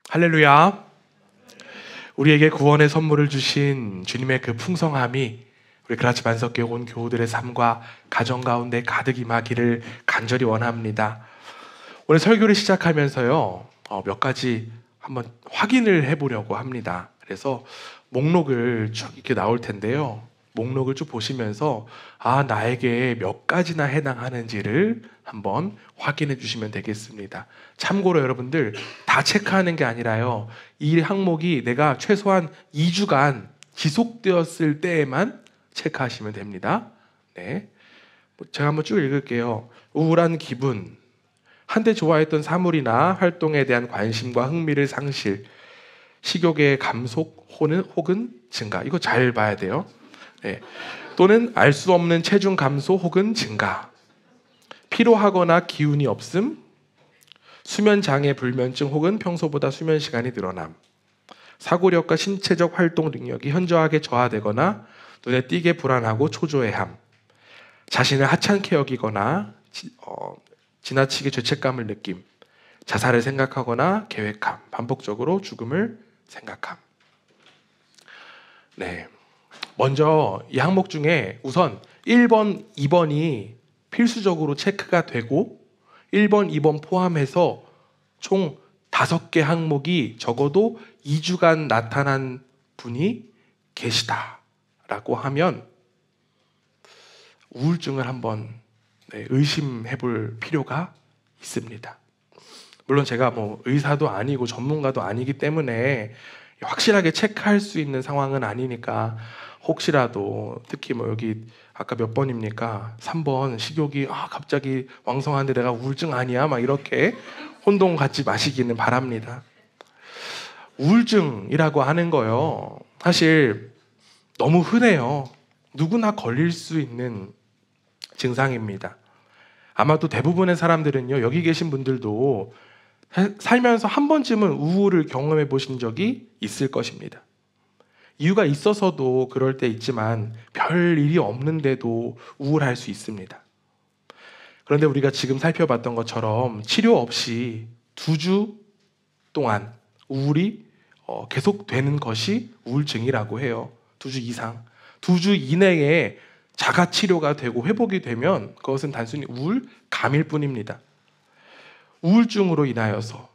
할렐루야. 우리에게 구원의 선물을 주신 주님의 그 풍성함이 우리 그라치 반석교회 온 교우들의 삶과 가정 가운데 가득 임하기를 간절히 원합니다. 오늘 설교를 시작하면서요, 몇 가지 한번 확인을 해보려고 합니다. 그래서 목록을 쭉 이렇게 나올 텐데요. 목록을 쭉 보시면서 나에게 몇 가지나 해당하는지를 한번 확인해 주시면 되겠습니다. 참고로 여러분들 다 체크하는 게 아니라요, 이 항목이 내가 최소한 2주간 지속되었을 때에만 체크하시면 됩니다. 네, 제가 한번 쭉 읽을게요. 우울한 기분, 한때 좋아했던 사물이나 활동에 대한 관심과 흥미를 상실, 식욕의 감속 혹은 증가. 이거 잘 봐야 돼요. 네. 또는 알 수 없는 체중 감소 혹은 증가, 피로하거나 기운이 없음, 수면 장애 불면증 혹은 평소보다 수면 시간이 늘어남, 사고력과 신체적 활동 능력이 현저하게 저하되거나 눈에 띄게 불안하고 초조해함, 자신을 하찮게 여기거나 지나치게 죄책감을 느낌, 자살을 생각하거나 계획함, 반복적으로 죽음을 생각함. 네. 먼저 이 항목 중에 우선 1번, 2번이 필수적으로 체크가 되고 1번, 2번 포함해서 총 5개 항목이 적어도 2주간 나타난 분이 계시다라고 하면 우울증을 한번 의심해 볼 필요가 있습니다. 물론 제가 의사도 아니고 전문가도 아니기 때문에 확실하게 체크할 수 있는 상황은 아니니까, 혹시라도 특히 여기 아까 몇 번입니까? 3번 식욕이 갑자기 왕성한데 내가 우울증 아니야? 막 이렇게 혼동 갖지 마시기는 바랍니다. 우울증이라고 하는 거요, 사실 너무 흔해요. 누구나 걸릴 수 있는 증상입니다. 아마도 대부분의 사람들은요, 여기 계신 분들도 살면서 한 번쯤은 우울을 경험해 보신 적이 있을 것입니다. 이유가 있어서도 그럴 때 있지만 별 일이 없는데도 우울할 수 있습니다. 그런데 우리가 지금 살펴봤던 것처럼 치료 없이 2주 동안 우울이 계속되는 것이 우울증이라고 해요. 2주 이상, 2주 이내에 자가 치료가 되고 회복이 되면 그것은 단순히 우울감일 뿐입니다. 우울증으로 인하여서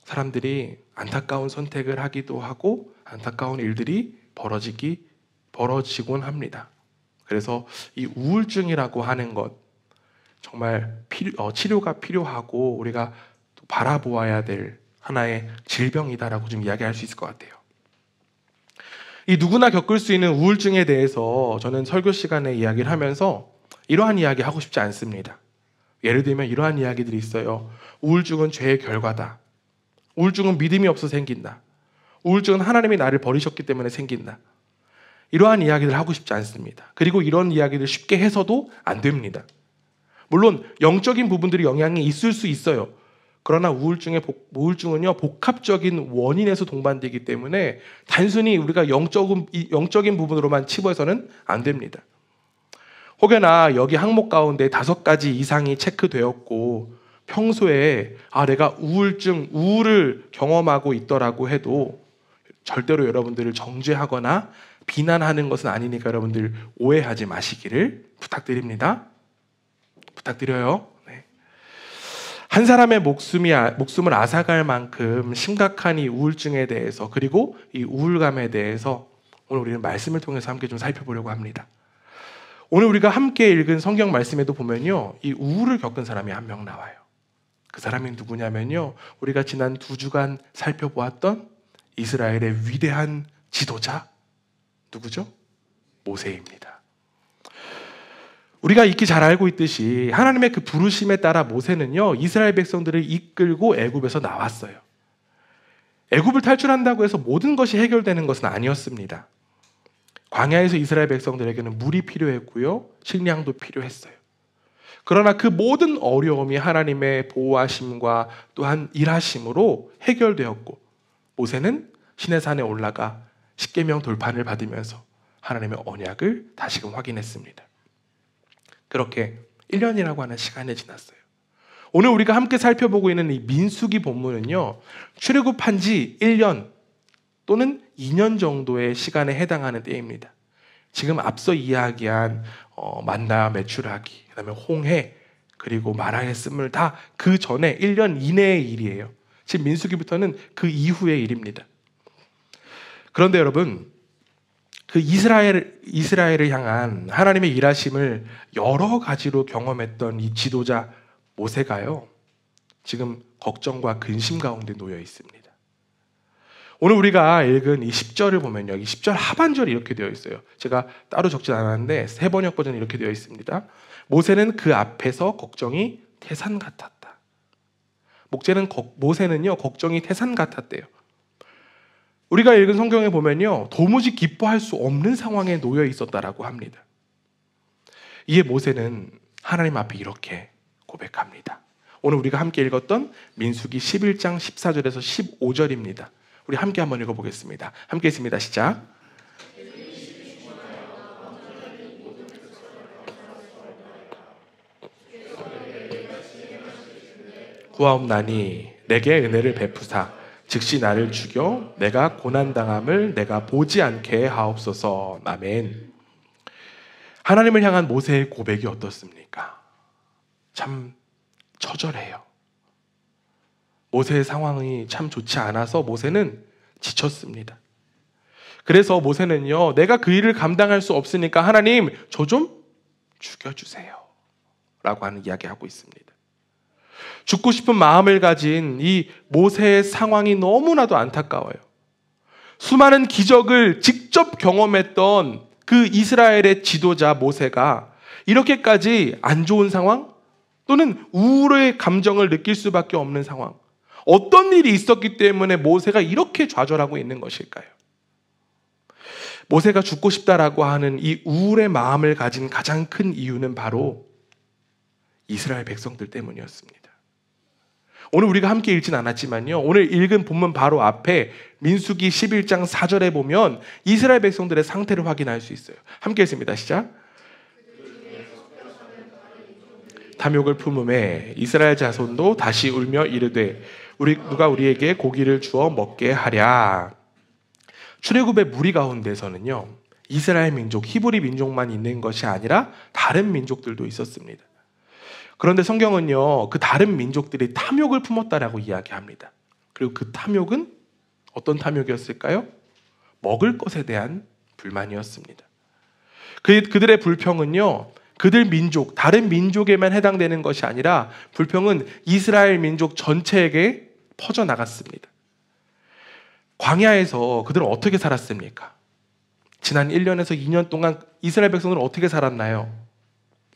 사람들이 안타까운 선택을 하기도 하고 안타까운 일들이 벌어지곤 합니다. 그래서 이 우울증이라고 하는 것, 정말 치료가 필요하고 우리가 또 바라보아야 될 하나의 질병이다라고 좀 이야기할 수 있을 것 같아요. 이 누구나 겪을 수 있는 우울증에 대해서 저는 설교 시간에 이야기를 하면서 이러한 이야기 하고 싶지 않습니다. 예를 들면 이러한 이야기들이 있어요. 우울증은 죄의 결과다. 우울증은 믿음이 없어 생긴다. 우울증은 하나님이 나를 버리셨기 때문에 생긴다. 이러한 이야기를 하고 싶지 않습니다. 그리고 이런 이야기를 쉽게 해서도 안 됩니다. 물론 영적인 부분들이 영향이 있을 수 있어요. 그러나 우울증은요, 복합적인 원인에서 동반되기 때문에 단순히 우리가 영적인 부분으로만 치부해서는 안 됩니다. 혹여나 여기 항목 가운데 5가지 이상이 체크되었고 평소에 내가 우울을 경험하고 있더라고 해도 절대로 여러분들을 정죄하거나 비난하는 것은 아니니까 여러분들 오해하지 마시기를 부탁드립니다. 부탁드려요. 네. 한 사람의 목숨을 앗아갈 만큼 심각한 이 우울증에 대해서, 그리고 이 우울감에 대해서 오늘 우리는 말씀을 통해서 함께 좀 살펴보려고 합니다. 오늘 우리가 함께 읽은 성경 말씀에도 보면요, 이 우울을 겪은 사람이 한 명 나와요. 그 사람이 누구냐면요, 우리가 지난 2주간 살펴보았던 이스라엘의 위대한 지도자, 누구죠? 모세입니다. 우리가 익히 잘 알고 있듯이 하나님의 그 부르심에 따라 모세는요, 이스라엘 백성들을 이끌고 애굽에서 나왔어요. 애굽을 탈출한다고 해서 모든 것이 해결되는 것은 아니었습니다. 광야에서 이스라엘 백성들에게는 물이 필요했고요, 식량도 필요했어요. 그러나 그 모든 어려움이 하나님의 보호하심과 또한 일하심으로 해결되었고, 모세는 시내산에 올라가 십계명 돌판을 받으면서 하나님의 언약을 다시금 확인했습니다. 그렇게 1년이라고 하는 시간이 지났어요. 오늘 우리가 함께 살펴보고 있는 이 민수기 본문은요, 출애굽한 지 1년 또는 2년 정도의 시간에 해당하는 때입니다. 지금 앞서 이야기한 만나 매출하기, 그다음에 홍해, 그리고 마라의 씀을 다 그 전에 1년 이내의 일이에요. 지금 민수기부터는 그 이후의 일입니다. 그런데 여러분, 그 이스라엘을 향한 하나님의 일하심을 여러 가지로 경험했던 이 지도자 모세가요, 지금 걱정과 근심 가운데 놓여 있습니다. 오늘 우리가 읽은 이 10절을 보면요, 이 10절 하반절이 이렇게 되어 있어요. 제가 따로 적진 않았는데 세번역 버전이 이렇게 되어 있습니다. 모세는 그 앞에서 걱정이 태산 같았다. 모세는요, 걱정이 태산 같았대요. 우리가 읽은 성경에 보면요, 도무지 기뻐할 수 없는 상황에 놓여 있었다라고 합니다. 이에 모세는 하나님 앞에 이렇게 고백합니다. 오늘 우리가 함께 읽었던 민수기 11장 14절에서 15절입니다. 우리 함께 한번 읽어보겠습니다. 함께 있습니다. 시작. 구하옵나니 내게 은혜를 베푸사 즉시 나를 죽여 내가 고난당함을 내가 보지 않게 하옵소서. 아멘. 하나님을 향한 모세의 고백이 어떻습니까? 참 처절해요. 모세의 상황이 참 좋지 않아서 모세는 지쳤습니다. 그래서 모세는요, 내가 그 일을 감당할 수 없으니까 하나님, 저 좀 죽여주세요 라고 하는 이야기하고 있습니다. 죽고 싶은 마음을 가진 이 모세의 상황이 너무나도 안타까워요. 수많은 기적을 직접 경험했던 그 이스라엘의 지도자 모세가 이렇게까지 안 좋은 상황 또는 우울의 감정을 느낄 수밖에 없는 상황, 어떤 일이 있었기 때문에 모세가 이렇게 좌절하고 있는 것일까요? 모세가 죽고 싶다라고 하는 이 우울의 마음을 가진 가장 큰 이유는 바로 이스라엘 백성들 때문이었습니다. 오늘 우리가 함께 읽진 않았지만요, 오늘 읽은 본문 바로 앞에 민수기 11장 4절에 보면 이스라엘 백성들의 상태를 확인할 수 있어요. 함께 했습니다. 시작. 탐욕을 품음에 이스라엘 자손도 다시 울며 이르되 누가 우리에게 고기를 주어 먹게 하랴. 출애굽의 무리 가운데서는요, 이스라엘 민족, 히브리 민족만 있는 것이 아니라 다른 민족들도 있었습니다. 그런데 성경은요, 그 다른 민족들이 탐욕을 품었다라고 이야기합니다. 그리고 그 탐욕은 어떤 탐욕이었을까요? 먹을 것에 대한 불만이었습니다. 그들의 불평은요, 그들 민족, 다른 민족에만 해당되는 것이 아니라 불평은 이스라엘 민족 전체에게 퍼져나갔습니다. 광야에서 그들은 어떻게 살았습니까? 지난 1년에서 2년 동안 이스라엘 백성들은 어떻게 살았나요?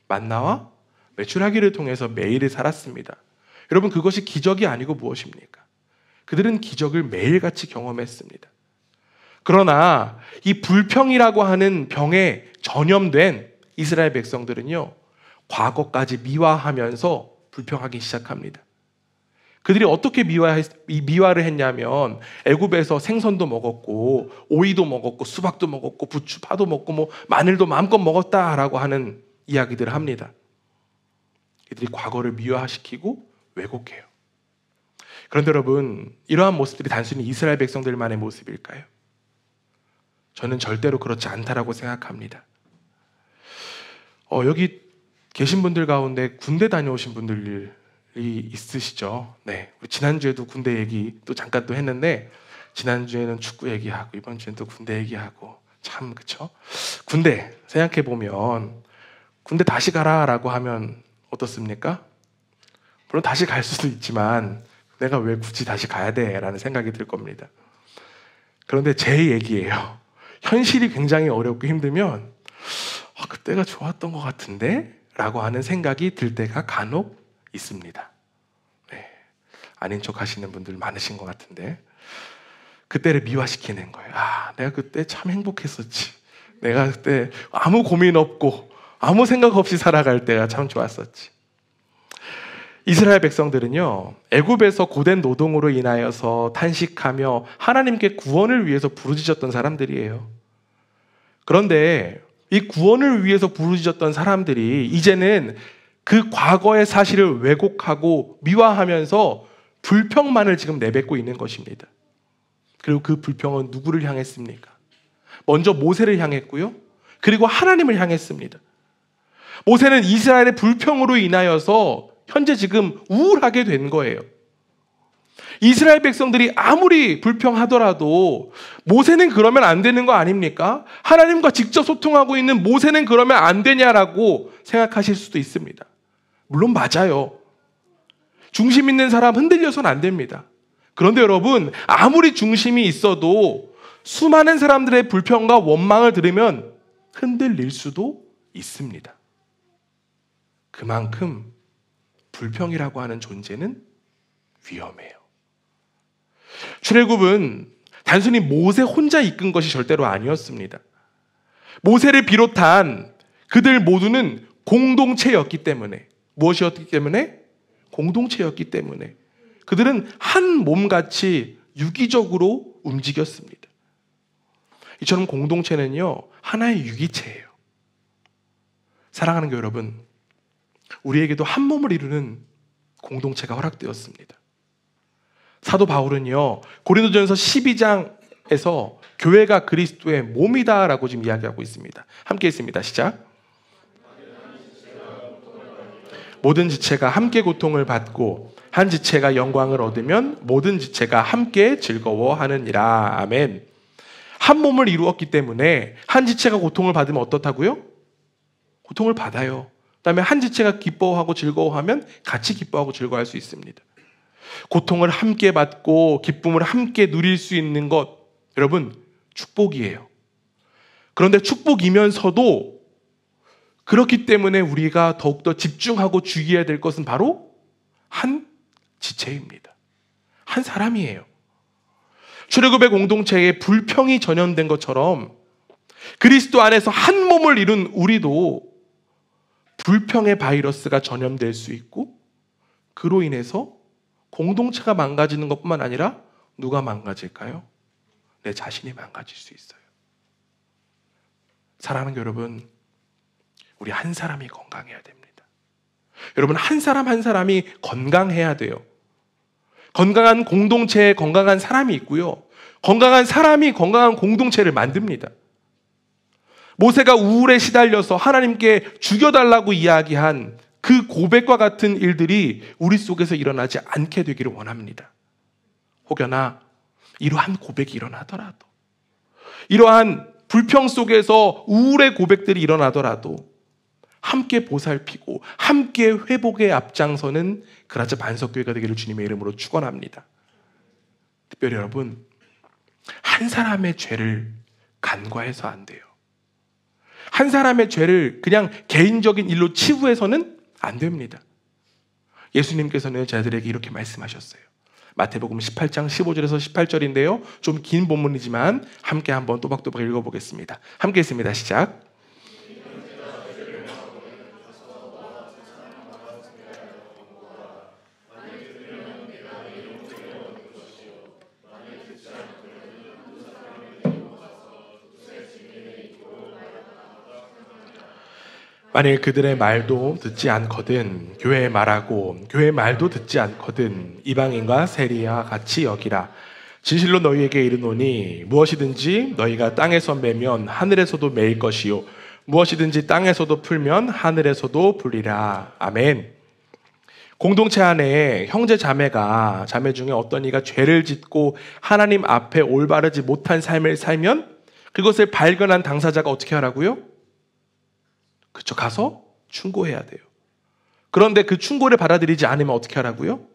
만나와 매출하기를 통해서 매일을 살았습니다. 여러분, 그것이 기적이 아니고 무엇입니까? 그들은 기적을 매일같이 경험했습니다. 그러나 이 불평이라고 하는 병에 전염된 이스라엘 백성들은요, 과거까지 미화하면서 불평하기 시작합니다. 그들이 어떻게 미화를 했냐면, 애굽에서 생선도 먹었고 오이도 먹었고 수박도 먹었고 부추, 파도 먹고 뭐 마늘도 마음껏 먹었다라고 하는 이야기들을 합니다. 이들이 과거를 미화시키고 왜곡해요. 그런데 여러분, 이러한 모습들이 단순히 이스라엘 백성들만의 모습일까요? 저는 절대로 그렇지 않다라고 생각합니다. 여기 계신 분들 가운데 군대 다녀오신 분들이 있으시죠? 네, 우리 지난주에도 군대 얘기 또 잠깐 또 했는데, 지난주에는 축구 얘기하고 이번 주에는 또 군대 얘기하고, 참 그쵸? 군대 생각해 보면, 군대 다시 가라라고 하면 어떻습니까? 물론 다시 갈 수도 있지만 내가 왜 굳이 다시 가야 돼? 라는 생각이 들 겁니다. 그런데 제 얘기예요. 현실이 굉장히 어렵고 힘들면 그때가 좋았던 것 같은데? 라고 하는 생각이 들 때가 간혹 있습니다. 네. 아닌 척 하시는 분들 많으신 것 같은데, 그때를 미화시키는 거예요. 내가 그때 참 행복했었지. 내가 그때 아무 고민 없고 아무 생각 없이 살아갈 때가 참 좋았었지. 이스라엘 백성들은요, 애굽에서 고된 노동으로 인하여서 탄식하며 하나님께 구원을 위해서 부르짖었던 사람들이에요. 그런데 이 구원을 위해서 부르짖었던 사람들이 이제는 그 과거의 사실을 왜곡하고 미화하면서 불평만을 지금 내뱉고 있는 것입니다. 그리고 그 불평은 누구를 향했습니까? 먼저 모세를 향했고요. 그리고 하나님을 향했습니다. 모세는 이스라엘의 불평으로 인하여서 현재 지금 우울하게 된 거예요. 이스라엘 백성들이 아무리 불평하더라도 모세는 그러면 안 되는 거 아닙니까? 하나님과 직접 소통하고 있는 모세는 그러면 안 되냐라고 생각하실 수도 있습니다. 물론 맞아요. 중심 있는 사람 흔들려서는 안 됩니다. 그런데 여러분, 아무리 중심이 있어도 수많은 사람들의 불평과 원망을 들으면 흔들릴 수도 있습니다. 그만큼 불평이라고 하는 존재는 위험해요. 출애굽은 단순히 모세 혼자 이끈 것이 절대로 아니었습니다. 모세를 비롯한 그들 모두는 공동체였기 때문에, 무엇이었기 때문에? 공동체였기 때문에 그들은 한 몸같이 유기적으로 움직였습니다. 이처럼 공동체는요, 하나의 유기체예요. 사랑하는 여러분, 우리에게도 한 몸을 이루는 공동체가 허락되었습니다. 사도 바울은요, 고린도전서 12장에서 교회가 그리스도의 몸이다라고 지금 이야기하고 있습니다. 함께 있습니다. 시작. 모든 지체가 함께 고통을 받고 한 지체가 영광을 얻으면 모든 지체가 함께 즐거워하느니라. 아멘. 한 몸을 이루었기 때문에 한 지체가 고통을 받으면 어떻다고요? 고통을 받아요. 그다음에 한 지체가 기뻐하고 즐거워하면 같이 기뻐하고 즐거워할 수 있습니다. 고통을 함께 받고 기쁨을 함께 누릴 수 있는 것, 여러분, 축복이에요. 그런데 축복이면서도 그렇기 때문에 우리가 더욱더 집중하고 주의해야 될 것은 바로 한 지체입니다. 한 사람이에요. 출애굽의 공동체에 불평이 전염된 것처럼 그리스도 안에서 한 몸을 이룬 우리도 불평의 바이러스가 전염될 수 있고, 그로 인해서 공동체가 망가지는 것뿐만 아니라 누가 망가질까요? 내 자신이 망가질 수 있어요. 사랑하는 여러분, 우리 한 사람이 건강해야 됩니다. 여러분, 한 사람 한 사람이 건강해야 돼요. 건강한 공동체에 건강한 사람이 있고요. 건강한 사람이 건강한 공동체를 만듭니다. 모세가 우울에 시달려서 하나님께 죽여달라고 이야기한 그 고백과 같은 일들이 우리 속에서 일어나지 않게 되기를 원합니다. 혹여나 이러한 고백이 일어나더라도, 이러한 불평 속에서 우울의 고백들이 일어나더라도 함께 보살피고 함께 회복에 앞장서는 그라자 반석교회가 되기를 주님의 이름으로 축원합니다. 특별히 여러분, 한 사람의 죄를 간과해서 안 돼요. 한 사람의 죄를 그냥 개인적인 일로 치부해서는 안 됩니다. 예수님께서는 제자들에게 이렇게 말씀하셨어요. 마태복음 18장 15절에서 18절인데요. 좀 긴 본문이지만 함께 한번 또박또박 읽어보겠습니다. 함께 했습니다. 시작. 만일 그들의 말도 듣지 않거든 교회의 말하고 교회의 말도 듣지 않거든 이방인과 세리와 같이 여기라. 진실로 너희에게 이르노니 무엇이든지 너희가 땅에서 매면 하늘에서도 매일 것이요 무엇이든지 땅에서도 풀면 하늘에서도 풀리라. 아멘. 공동체 안에 형제 자매 중에 어떤 이가 죄를 짓고 하나님 앞에 올바르지 못한 삶을 살면 그것을 발견한 당사자가 어떻게 하라고요? 그쵸, 가서 충고해야 돼요. 그런데 그 충고를 받아들이지 않으면 어떻게 하라고요?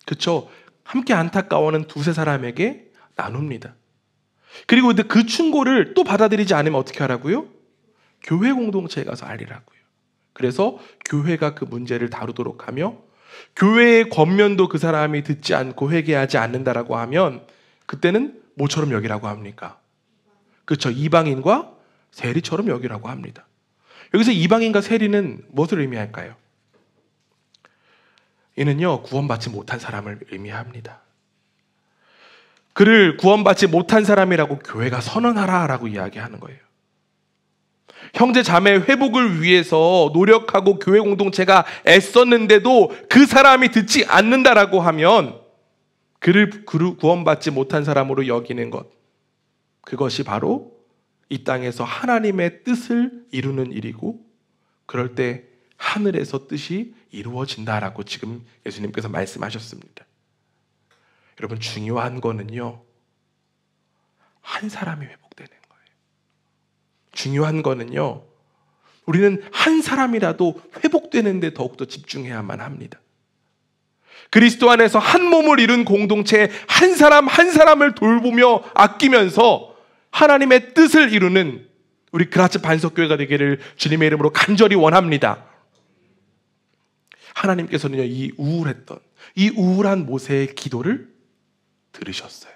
그쵸, 함께 안타까워하는 두세 사람에게 나눕니다. 그리고 그 충고를 또 받아들이지 않으면 어떻게 하라고요? 교회 공동체에 가서 알리라고요. 그래서 교회가 그 문제를 다루도록 하며, 교회의 권면도 그 사람이 듣지 않고 회개하지 않는다라고 하면 그때는 뭐처럼 여기라고 합니까? 그쵸, 이방인과 세리처럼 여기라고 합니다. 여기서 이방인과 세리는 무엇을 의미할까요? 이는요, 구원받지 못한 사람을 의미합니다. 그를 구원받지 못한 사람이라고 교회가 선언하라라고 이야기하는 거예요. 형제 자매 회복을 위해서 노력하고 교회 공동체가 애썼는데도 그 사람이 듣지 않는다라고 하면 그를 구원받지 못한 사람으로 여기는 것, 그것이 바로 이 땅에서 하나님의 뜻을 이루는 일이고, 그럴 때 하늘에서 뜻이 이루어진다라고 지금 예수님께서 말씀하셨습니다. 여러분, 중요한 거는요, 한 사람이 회복되는 거예요. 중요한 거는요, 우리는 한 사람이라도 회복되는 데 더욱더 집중해야만 합니다. 그리스도 안에서 한 몸을 이룬 공동체 한 사람 한 사람을 돌보며 아끼면서 하나님의 뜻을 이루는 우리 그라츠 반석교회가 되기를 주님의 이름으로 간절히 원합니다. 하나님께서는요, 이 우울한 모세의 기도를 들으셨어요.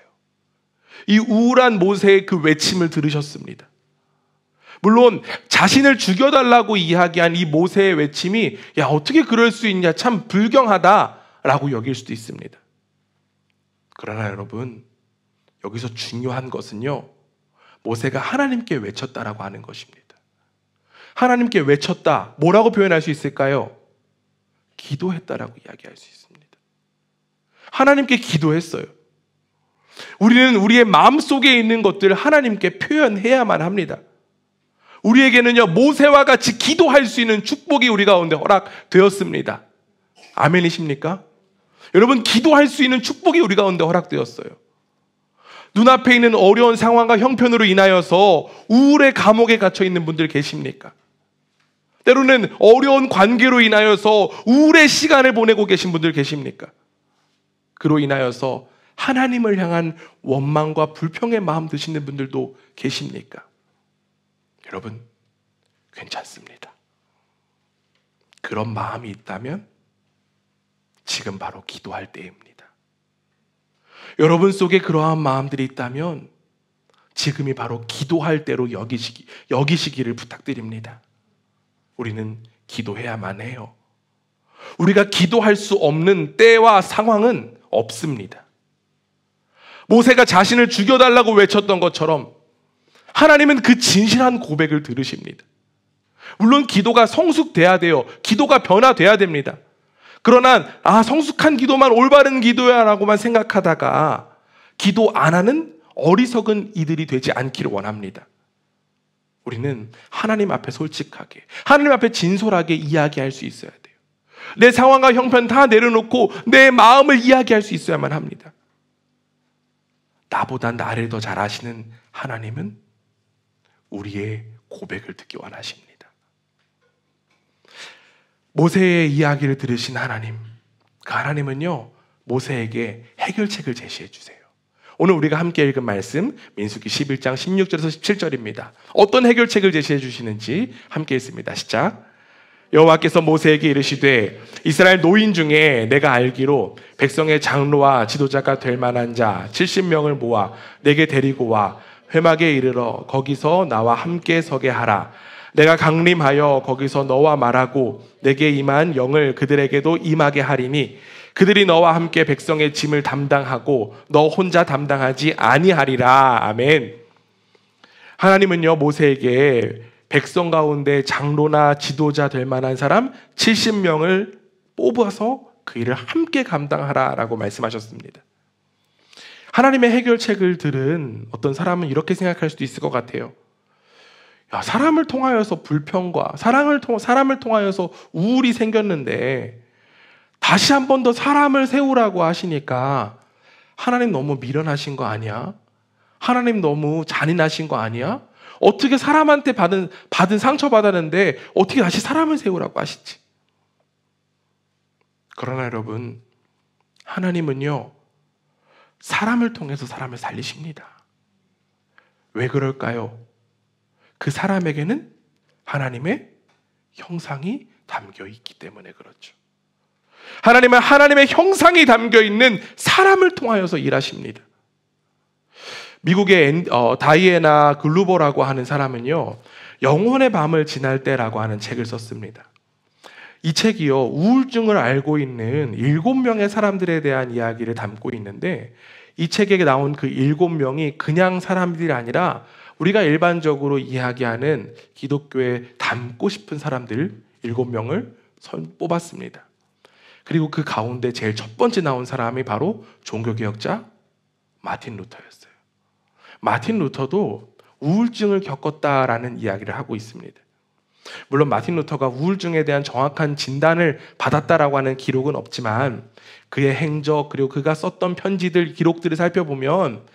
이 우울한 모세의 그 외침을 들으셨습니다. 물론 자신을 죽여달라고 이야기한 이 모세의 외침이 야, 어떻게 그럴 수 있냐, 참 불경하다라고 여길 수도 있습니다. 그러나 여러분, 여기서 중요한 것은요, 모세가 하나님께 외쳤다라고 하는 것입니다. 하나님께 외쳤다, 뭐라고 표현할 수 있을까요? 기도했다라고 이야기할 수 있습니다. 하나님께 기도했어요. 우리는 우리의 마음속에 있는 것들을 하나님께 표현해야만 합니다. 우리에게는요, 모세와 같이 기도할 수 있는 축복이 우리 가운데 허락되었습니다. 아멘이십니까? 여러분, 기도할 수 있는 축복이 우리 가운데 허락되었어요. 눈앞에 있는 어려운 상황과 형편으로 인하여서 우울의 감옥에 갇혀 있는 분들 계십니까? 때로는 어려운 관계로 인하여서 우울의 시간을 보내고 계신 분들 계십니까? 그로 인하여서 하나님을 향한 원망과 불평의 마음 드시는 분들도 계십니까? 여러분, 괜찮습니다. 그런 마음이 있다면 지금 바로 기도할 때입니다. 여러분 속에 그러한 마음들이 있다면 지금이 바로 기도할 때로 여기시기를 부탁드립니다. 우리는 기도해야만 해요. 우리가 기도할 수 없는 때와 상황은 없습니다. 모세가 자신을 죽여달라고 외쳤던 것처럼 하나님은 그 진실한 고백을 들으십니다. 물론 기도가 성숙돼야 돼요. 기도가 변화돼야 됩니다. 그러나 성숙한 기도만 올바른 기도야 라고만 생각하다가 기도 안 하는 어리석은 이들이 되지 않기를 원합니다. 우리는 하나님 앞에 솔직하게, 하나님 앞에 진솔하게 이야기할 수 있어야 돼요. 내 상황과 형편 다 내려놓고 내 마음을 이야기할 수 있어야만 합니다. 나보다 나를 더 잘 아시는 하나님은 우리의 고백을 듣기 원하십니다. 모세의 이야기를 들으신 하나님, 그 하나님은요, 모세에게 해결책을 제시해 주세요. 오늘 우리가 함께 읽은 말씀 민수기 11장 16절에서 17절입니다. 어떤 해결책을 제시해 주시는지 함께 읽습니다. 시작. 여호와께서 모세에게 이르시되 이스라엘 노인 중에 내가 알기로 백성의 장로와 지도자가 될 만한 자 70명을 모아 내게 데리고 와 회막에 이르러 거기서 나와 함께 서게 하라. 내가 강림하여 거기서 너와 말하고 내게 임한 영을 그들에게도 임하게 하리니 그들이 너와 함께 백성의 짐을 담당하고 너 혼자 담당하지 아니하리라. 아멘. 하나님은요, 모세에게 백성 가운데 장로나 지도자 될 만한 사람 70명을 뽑아서 그 일을 함께 감당하라라고 말씀하셨습니다. 하나님의 해결책을 들은 어떤 사람은 이렇게 생각할 수도 있을 것 같아요. 야, 사람을 통하여서 불평과 사람을 통하여서 우울이 생겼는데 다시 한 번 더 사람을 세우라고 하시니까 하나님 너무 미련하신 거 아니야? 하나님 너무 잔인하신 거 아니야? 어떻게 사람한테 받은 상처 받았는데 어떻게 다시 사람을 세우라고 하시지? 그러나 여러분, 하나님은요, 사람을 통해서 사람을 살리십니다. 왜 그럴까요? 그 사람에게는 하나님의 형상이 담겨 있기 때문에 그렇죠. 하나님은 하나님의 형상이 담겨 있는 사람을 통하여서 일하십니다. 미국의 다이애나 글루버라고 하는 사람은요, 영혼의 밤을 지날 때라고 하는 책을 썼습니다. 이 책이요, 우울증을 앓고 있는 7명의 사람들에 대한 이야기를 담고 있는데 이 책에 나온 그 7명이 그냥 사람들이 아니라 우리가 일반적으로 이야기하는 기독교에 닮고 싶은 사람들 7명을 뽑았습니다. 그리고 그 가운데 제일 첫 번째 나온 사람이 바로 종교개혁자 마틴 루터였어요. 마틴 루터도 우울증을 겪었다라는 이야기를 하고 있습니다. 물론 마틴 루터가 우울증에 대한 정확한 진단을 받았다라고 하는 기록은 없지만 그의 행적 그리고 그가 썼던 편지들 기록들을 살펴보면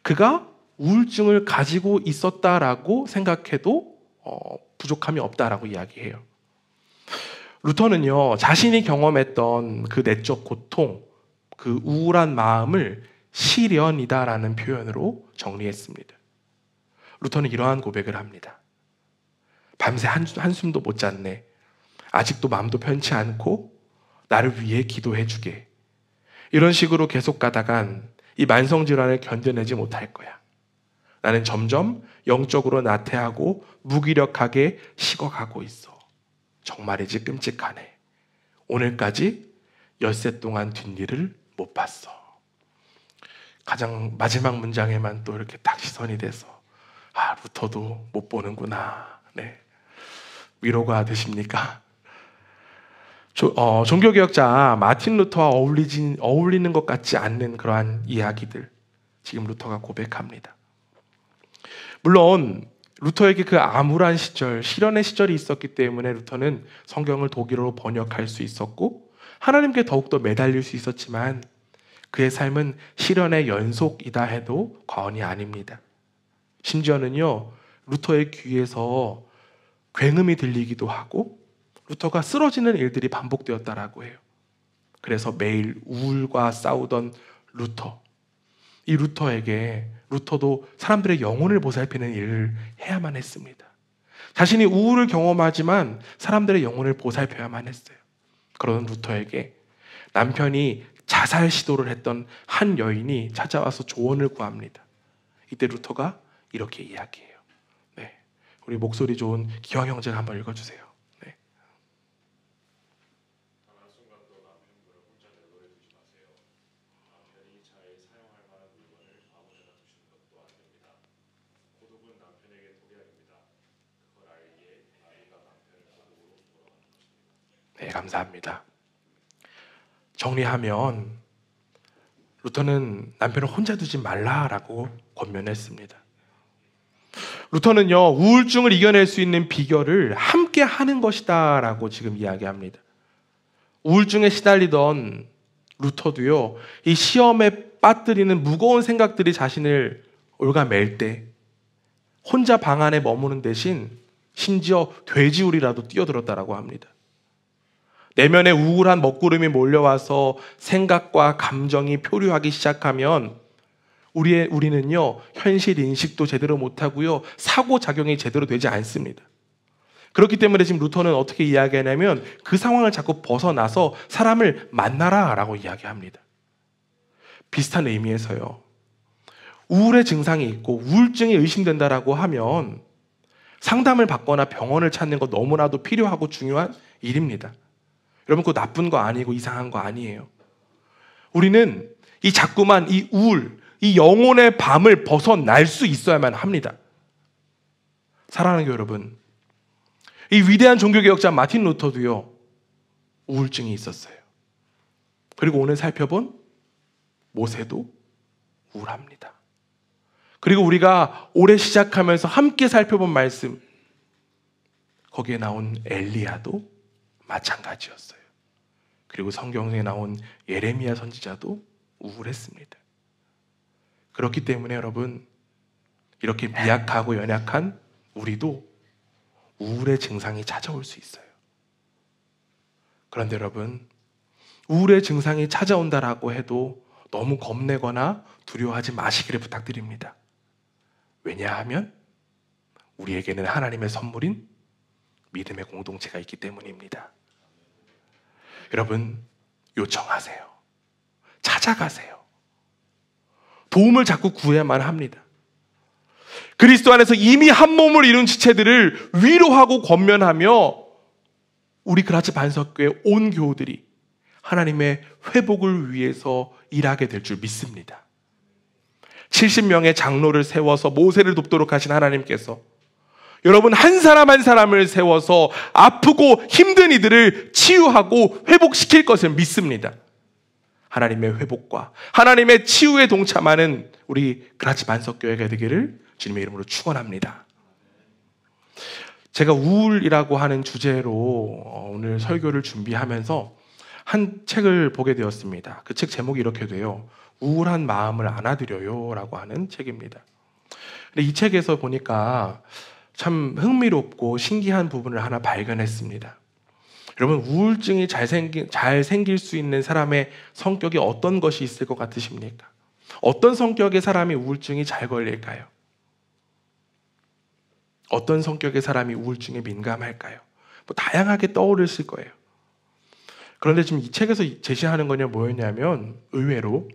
그가 우울증을 가지고 있었다라고 생각해도 부족함이 없다라고 이야기해요. 루터는요, 자신이 경험했던 그 내적 고통, 그 우울한 마음을 시련이다라는 표현으로 정리했습니다. 루터는 이러한 고백을 합니다. 밤새 한숨도 못 잤네. 아직도 마음도 편치 않고 나를 위해 기도해 주게. 이런 식으로 계속 가다간 이 만성질환을 견뎌내지 못할 거야. 나는 점점 영적으로 나태하고 무기력하게 식어가고 있어. 정말이지 끔찍하네. 오늘까지 엿새 동안 뒷일을 못 봤어. 가장 마지막 문장에만 또 이렇게 딱 시선이 돼서 루터도 못 보는구나. 네. 위로가 되십니까? 종교개혁자 마틴 루터와 어울리는 것 같지 않는 그러한 이야기들 지금 루터가 고백합니다. 물론 루터에게 그 암울한 시절, 시련의 시절이 있었기 때문에 루터는 성경을 독일어로 번역할 수 있었고 하나님께 더욱더 매달릴 수 있었지만 그의 삶은 시련의 연속이다 해도 과언이 아닙니다. 심지어는요, 루터의 귀에서 굉음이 들리기도 하고 루터가 쓰러지는 일들이 반복되었다라고 해요. 그래서 매일 우울과 싸우던 루터, 이 루터도 사람들의 영혼을 보살피는 일을 해야만 했습니다. 자신이 우울을 경험하지만 사람들의 영혼을 보살펴야만 했어요. 그런 루터에게 남편이 자살 시도를 했던 한 여인이 찾아와서 조언을 구합니다. 이때 루터가 이렇게 이야기해요. 네, 우리 목소리 좋은 기왕 형제가 한번 읽어주세요. 네. 네, 감사합니다. 정리하면 루터는 남편을 혼자 두지 말라라고 권면했습니다. 루터는요, 우울증을 이겨낼 수 있는 비결을 함께 하는 것이다 라고 지금 이야기합니다. 우울증에 시달리던 루터도요, 이 시험에 빠뜨리는 무거운 생각들이 자신을 올가맬 때 혼자 방 안에 머무는 대신 심지어 돼지우리라도 뛰어들었다라고 합니다. 내면에 우울한 먹구름이 몰려와서 생각과 감정이 표류하기 시작하면 우리는요, 현실 인식도 제대로 못하고요, 사고작용이 제대로 되지 않습니다. 그렇기 때문에 지금 루터는 어떻게 이야기하냐면 그 상황을 자꾸 벗어나서 사람을 만나라 라고 이야기합니다. 비슷한 의미에서요, 우울의 증상이 있고 우울증이 의심된다라고 하면 상담을 받거나 병원을 찾는 거 너무나도 필요하고 중요한 일입니다. 여러분, 그거 나쁜 거 아니고 이상한 거 아니에요. 우리는 자꾸만 이 우울, 이 영혼의 밤을 벗어날 수 있어야만 합니다. 사랑하는 여러분, 이 위대한 종교개혁자 마틴 루터도요, 우울증이 있었어요. 그리고 오늘 살펴본 모세도 우울합니다. 그리고 우리가 올해 시작하면서 함께 살펴본 말씀, 거기에 나온 엘리야도 마찬가지였어요. 그리고 성경에 나온 예레미야 선지자도 우울했습니다. 그렇기 때문에 여러분, 이렇게 미약하고 연약한 우리도 우울의 증상이 찾아올 수 있어요. 그런데 여러분, 우울의 증상이 찾아온다라고 해도 너무 겁내거나 두려워하지 마시기를 부탁드립니다. 왜냐하면 우리에게는 하나님의 선물인 믿음의 공동체가 있기 때문입니다. 여러분, 요청하세요. 찾아가세요. 도움을 자꾸 구해야만 합니다. 그리스도 안에서 이미 한 몸을 이룬 지체들을 위로하고 권면하며 우리 그라치 반석교회 온 교우들이 하나님의 회복을 위해서 일하게 될 줄 믿습니다. 70명의 장로를 세워서 모세를 돕도록 하신 하나님께서 여러분 한 사람 한 사람을 세워서 아프고 힘든 이들을 치유하고 회복시킬 것을 믿습니다. 하나님의 회복과 하나님의 치유에 동참하는 우리 그라치 반석교회가 되기를 주님의 이름으로 축원합니다. 제가 우울이라고 하는 주제로 오늘 설교를 준비하면서 한 책을 보게 되었습니다. 그 책 제목이 이렇게 돼요. 우울한 마음을 안아드려요 라고 하는 책입니다. 근데 이 책에서 보니까 참 흥미롭고 신기한 부분을 하나 발견했습니다. 여러분, 우울증이 잘 생길 수 있는 사람의 성격이 어떤 것이 있을 것 같으십니까? 어떤 성격의 사람이 우울증이 잘 걸릴까요? 어떤 성격의 사람이 우울증에 민감할까요? 뭐 다양하게 떠오르실 거예요. 그런데 지금 이 책에서 제시하는 거냐 뭐였냐면 의외로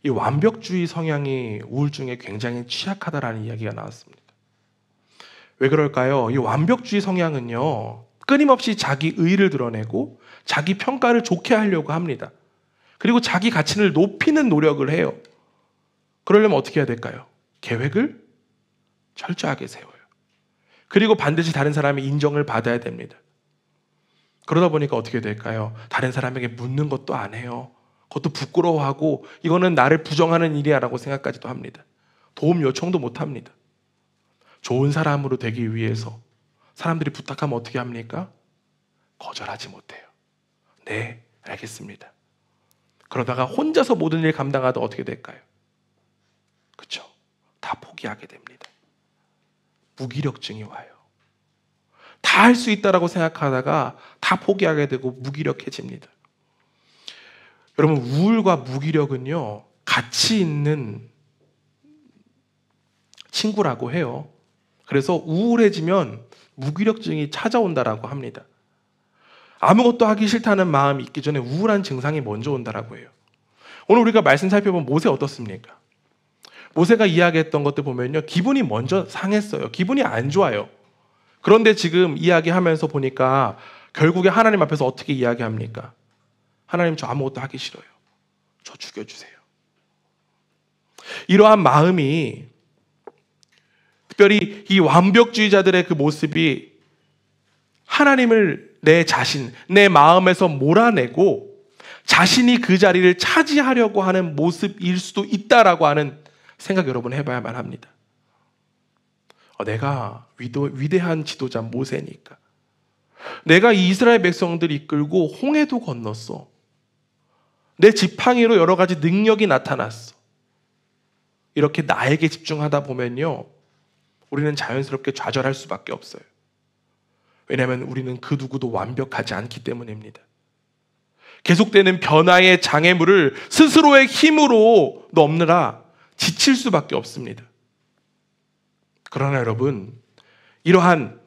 이 완벽주의 성향이 우울증에 굉장히 취약하다라는 이야기가 나왔습니다. 왜 그럴까요? 이 완벽주의 성향은요, 끊임없이 자기 의의를 드러내고 자기 평가를 좋게 하려고 합니다. 그리고 자기 가치를 높이는 노력을 해요. 그러려면 어떻게 해야 될까요? 계획을 철저하게 세워요. 그리고 반드시 다른 사람의 인정을 받아야 됩니다. 그러다 보니까 어떻게 될까요? 다른 사람에게 묻는 것도 안 해요. 그것도 부끄러워하고 이거는 나를 부정하는 일이야 라고 생각까지도 합니다. 도움 요청도 못 합니다. 좋은 사람으로 되기 위해서 사람들이 부탁하면 어떻게 합니까? 거절하지 못해요. 네, 알겠습니다. 그러다가 혼자서 모든 일 감당하다 어떻게 될까요? 그렇죠? 다 포기하게 됩니다. 무기력증이 와요. 다 할 수 있다라고 생각하다가 다 포기하게 되고 무기력해집니다. 여러분, 우울과 무기력은요, 같이 있는 친구라고 해요. 그래서 우울해지면 무기력증이 찾아온다라고 합니다. 아무것도 하기 싫다는 마음이 있기 전에 우울한 증상이 먼저 온다라고 해요. 오늘 우리가 말씀 살펴보면 모세 어떻습니까? 모세가 이야기했던 것들 보면요, 기분이 먼저 상했어요. 기분이 안 좋아요. 그런데 지금 이야기하면서 보니까 결국에 하나님 앞에서 어떻게 이야기합니까? 하나님, 저 아무것도 하기 싫어요. 저 죽여주세요. 이러한 마음이, 특별히 이 완벽주의자들의 그 모습이 하나님을 내 자신, 내 마음에서 몰아내고 자신이 그 자리를 차지하려고 하는 모습일 수도 있다라고 하는 생각 여러분 해봐야만 합니다. 내가 위대한 지도자 모세니까, 내가 이 이스라엘 백성들 이끌고 홍해도 건넜어. 내 지팡이로 여러 가지 능력이 나타났어. 이렇게 나에게 집중하다 보면요, 우리는 자연스럽게 좌절할 수밖에 없어요. 왜냐하면 우리는 그 누구도 완벽하지 않기 때문입니다. 계속되는 변화의 장애물을 스스로의 힘으로 넘느라 지칠 수밖에 없습니다. 그러나 여러분, 이러한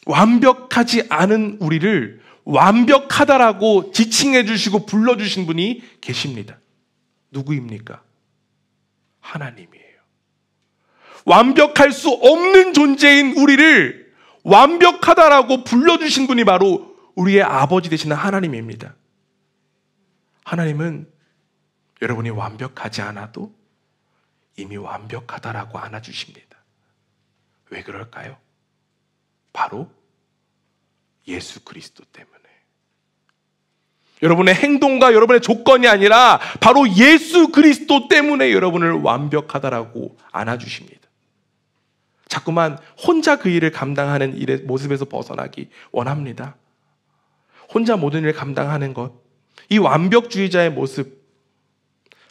완벽하지 않은 우리를 완벽하다라고 지칭해 주시고 불러주신 분이 계십니다. 누구입니까? 하나님이에요. 완벽할 수 없는 존재인 우리를 완벽하다라고 불러주신 분이 바로 우리의 아버지 되시는 하나님입니다. 하나님은 여러분이 완벽하지 않아도 이미 완벽하다라고 안아주십니다. 왜 그럴까요? 바로 예수 그리스도 때문에. 여러분의 행동과 여러분의 조건이 아니라 바로 예수 그리스도 때문에 여러분을 완벽하다라고 안아주십니다. 자꾸만 혼자 그 일을 감당하는 일의 모습에서 벗어나기 원합니다. 혼자 모든 일을 감당하는 것, 이 완벽주의자의 모습,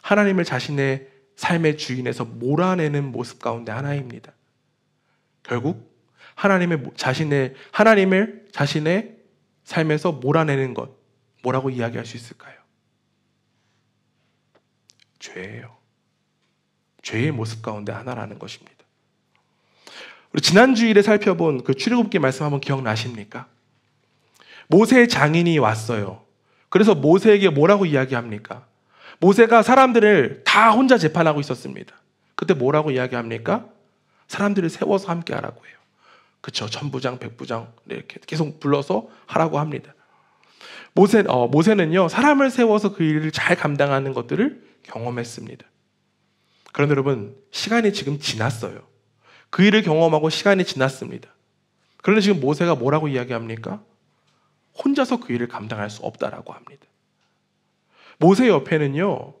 하나님을 자신의 삶의 주인에서 몰아내는 모습 가운데 하나입니다. 결국 하나님을 자신의 삶에서 몰아내는 것, 뭐라고 이야기할 수 있을까요? 죄예요. 죄의 모습 가운데 하나라는 것입니다. 우리 지난 주일에 살펴본 그 출애굽기 말씀 한번 기억나십니까? 모세의 장인이 왔어요. 그래서 모세에게 뭐라고 이야기합니까? 모세가 사람들을 다 혼자 재판하고 있었습니다. 그때 뭐라고 이야기합니까? 사람들을 세워서 함께 하라고 해요. 그렇죠. 천부장, 백부장 이렇게 계속 불러서 하라고 합니다. 모세는요, 사람을 세워서 그 일을 잘 감당하는 것들을 경험했습니다. 그런데 여러분, 시간이 지금 지났어요. 그 일을 경험하고 시간이 지났습니다. 그런데 지금 모세가 뭐라고 이야기합니까? 혼자서 그 일을 감당할 수 없다라고 합니다. 모세 옆에는요,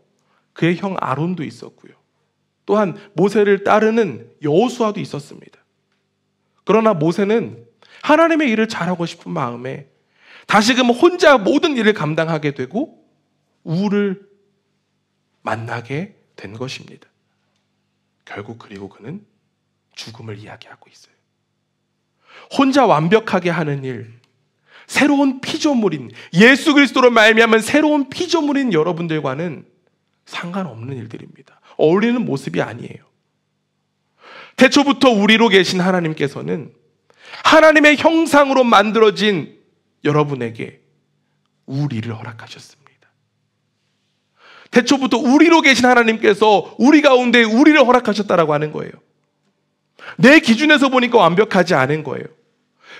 그의 형 아론도 있었고요. 또한 모세를 따르는 여호수아도 있었습니다. 그러나 모세는 하나님의 일을 잘하고 싶은 마음에 다시금 혼자 모든 일을 감당하게 되고 우를 만나게 된 것입니다. 결국 그리고 그는 죽음을 이야기하고 있어요. 혼자 완벽하게 하는 일, 새로운 피조물인 예수 그리스도로 말미암은 새로운 피조물인 여러분들과는 상관없는 일들입니다. 어울리는 모습이 아니에요. 태초부터 우리로 계신 하나님께서는 하나님의 형상으로 만들어진 여러분에게 우리를 허락하셨습니다. 태초부터 우리로 계신 하나님께서 우리 가운데 우리를 허락하셨다라고 하는 거예요. 내 기준에서 보니까 완벽하지 않은 거예요.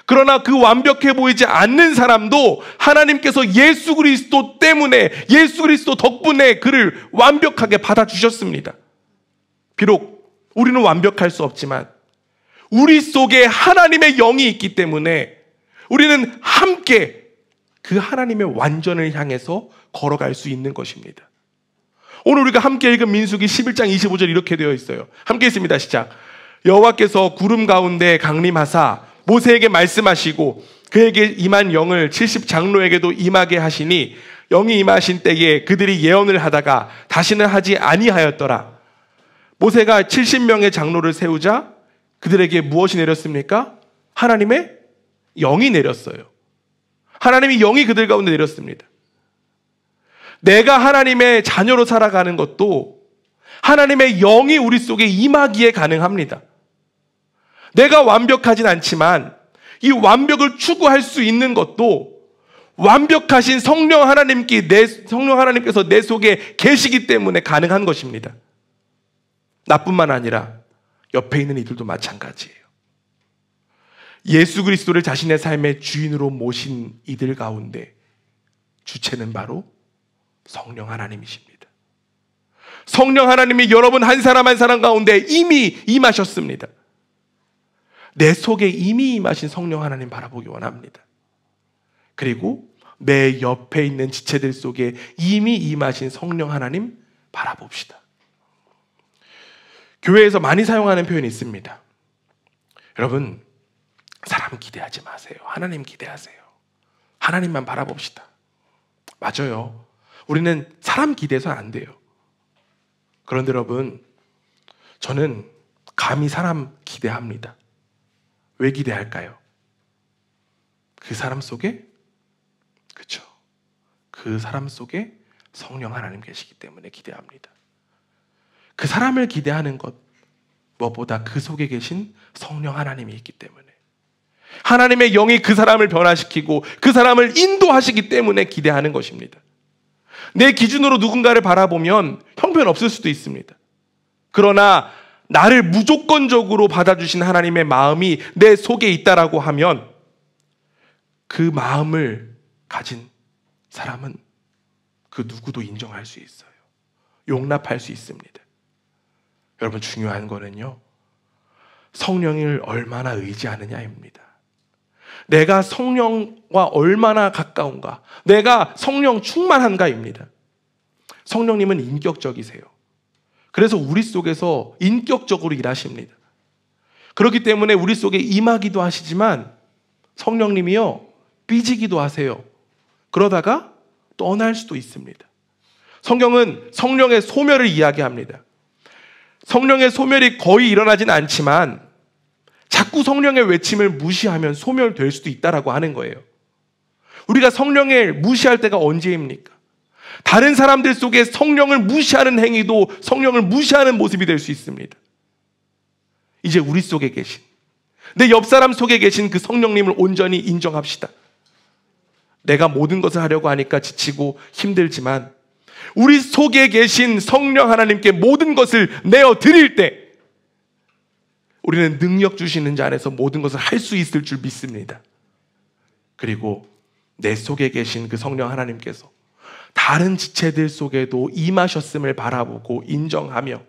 그러나 그 완벽해 보이지 않는 사람도 하나님께서 예수 그리스도 때문에, 예수 그리스도 덕분에 그를 완벽하게 받아주셨습니다. 비록 우리는 완벽할 수 없지만 우리 속에 하나님의 영이 있기 때문에 우리는 함께 그 하나님의 완전을 향해서 걸어갈 수 있는 것입니다. 오늘 우리가 함께 읽은 민수기 11장 25절 이렇게 되어 있어요. 함께 있습니다. 시작. 여호와께서 구름 가운데 강림하사 모세에게 말씀하시고 그에게 임한 영을 70장로에게도 임하게 하시니 영이 임하신 때에 그들이 예언을 하다가 다시는 하지 아니하였더라. 모세가 70명의 장로를 세우자 그들에게 무엇이 내렸습니까? 하나님의 영이 내렸어요. 하나님의 영이 그들 가운데 내렸습니다. 내가 하나님의 자녀로 살아가는 것도 하나님의 영이 우리 속에 임하기에 가능합니다. 내가 완벽하진 않지만 이 완벽을 추구할 수 있는 것도 완벽하신 성령 하나님께서 내 속에 계시기 때문에 가능한 것입니다. 나뿐만 아니라 옆에 있는 이들도 마찬가지예요. 예수 그리스도를 자신의 삶의 주인으로 모신 이들 가운데 주체는 바로 성령 하나님이십니다. 성령 하나님이 여러분 한 사람 한 사람 가운데 이미 임하셨습니다. 내 속에 이미 임하신 성령 하나님 바라보기 원합니다. 그리고 내 옆에 있는 지체들 속에 이미 임하신 성령 하나님 바라봅시다. 교회에서 많이 사용하는 표현이 있습니다. 여러분, 사람 기대하지 마세요. 하나님 기대하세요. 하나님만 바라봅시다. 맞아요. 우리는 사람 기대해서는 안 돼요. 그런데 여러분, 저는 감히 사람 기대합니다. 왜 기대할까요? 그 사람 속에, 그렇죠, 그 사람 속에 성령 하나님 계시기 때문에 기대합니다. 그 사람을 기대하는 것 무엇보다 그 속에 계신 성령 하나님이 있기 때문에, 하나님의 영이 그 사람을 변화시키고 그 사람을 인도하시기 때문에 기대하는 것입니다. 내 기준으로 누군가를 바라보면 형편없을 수도 있습니다. 그러나 나를 무조건적으로 받아주신 하나님의 마음이 내 속에 있다라고 하면 그 마음을 가진 사람은 그 누구도 인정할 수 있어요. 용납할 수 있습니다. 여러분, 중요한 거는요, 성령을 얼마나 의지하느냐입니다. 내가 성령과 얼마나 가까운가, 내가 성령 충만한가입니다. 성령님은 인격적이세요. 그래서 우리 속에서 인격적으로 일하십니다. 그렇기 때문에 우리 속에 임하기도 하시지만 성령님이요, 삐지기도 하세요. 그러다가 떠날 수도 있습니다. 성경은 성령의 소멸을 이야기합니다. 성령의 소멸이 거의 일어나진 않지만 자꾸 성령의 외침을 무시하면 소멸될 수도 있다라고 하는 거예요. 우리가 성령을 무시할 때가 언제입니까? 다른 사람들 속에 성령을 무시하는 행위도 성령을 무시하는 모습이 될 수 있습니다. 이제 우리 속에 계신, 내 옆 사람 속에 계신 그 성령님을 온전히 인정합시다. 내가 모든 것을 하려고 하니까 지치고 힘들지만 우리 속에 계신 성령 하나님께 모든 것을 내어 드릴 때 우리는 능력 주시는 자 안에서 모든 것을 할 수 있을 줄 믿습니다. 그리고 내 속에 계신 그 성령 하나님께서 다른 지체들 속에도 임하셨음을 바라보고 인정하며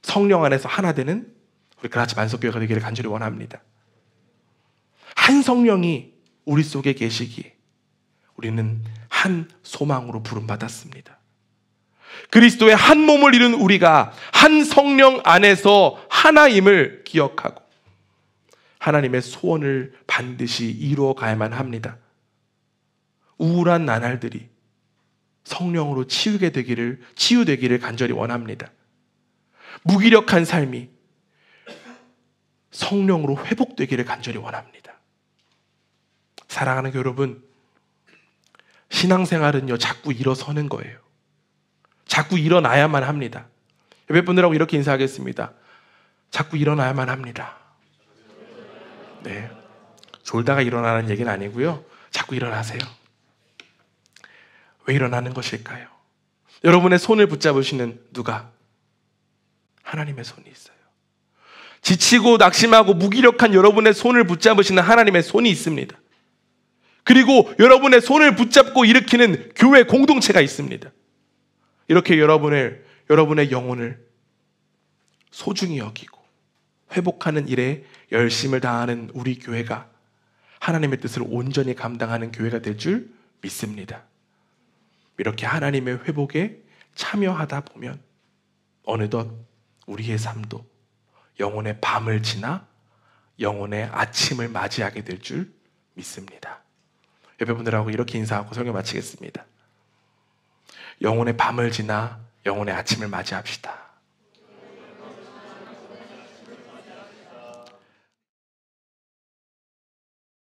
성령 안에서 하나 되는 우리 그라치 만석교회가 되기를 간절히 원합니다. 한 성령이 우리 속에 계시기에 우리는 한 소망으로 부름받았습니다. 그리스도의 한 몸을 이룬 우리가 한 성령 안에서 하나임을 기억하고 하나님의 소원을 반드시 이루어 가야만 합니다. 우울한 나날들이 성령으로 치유되기를 간절히 원합니다. 무기력한 삶이 성령으로 회복되기를 간절히 원합니다. 사랑하는 여러분, 신앙생활은요, 자꾸 일어서는 거예요. 자꾸 일어나야만 합니다. 몇 분들하고 이렇게 인사하겠습니다. 자꾸 일어나야만 합니다. 네, 졸다가 일어나는 얘기는 아니고요. 자꾸 일어나세요. 왜 일어나는 것일까요? 여러분의 손을 붙잡으시는 누가? 하나님의 손이 있어요. 지치고 낙심하고 무기력한 여러분의 손을 붙잡으시는 하나님의 손이 있습니다. 그리고 여러분의 손을 붙잡고 일으키는 교회 공동체가 있습니다. 이렇게 여러분의 영혼을 소중히 여기고 회복하는 일에 열심을 다하는 우리 교회가 하나님의 뜻을 온전히 감당하는 교회가 될 줄 믿습니다. 이렇게 하나님의 회복에 참여하다 보면 어느덧 우리의 삶도 영혼의 밤을 지나 영혼의 아침을 맞이하게 될 줄 믿습니다. 옆에 분들하고 이렇게 인사하고 설교 마치겠습니다. 영혼의 밤을 지나 영혼의 아침을 맞이합시다.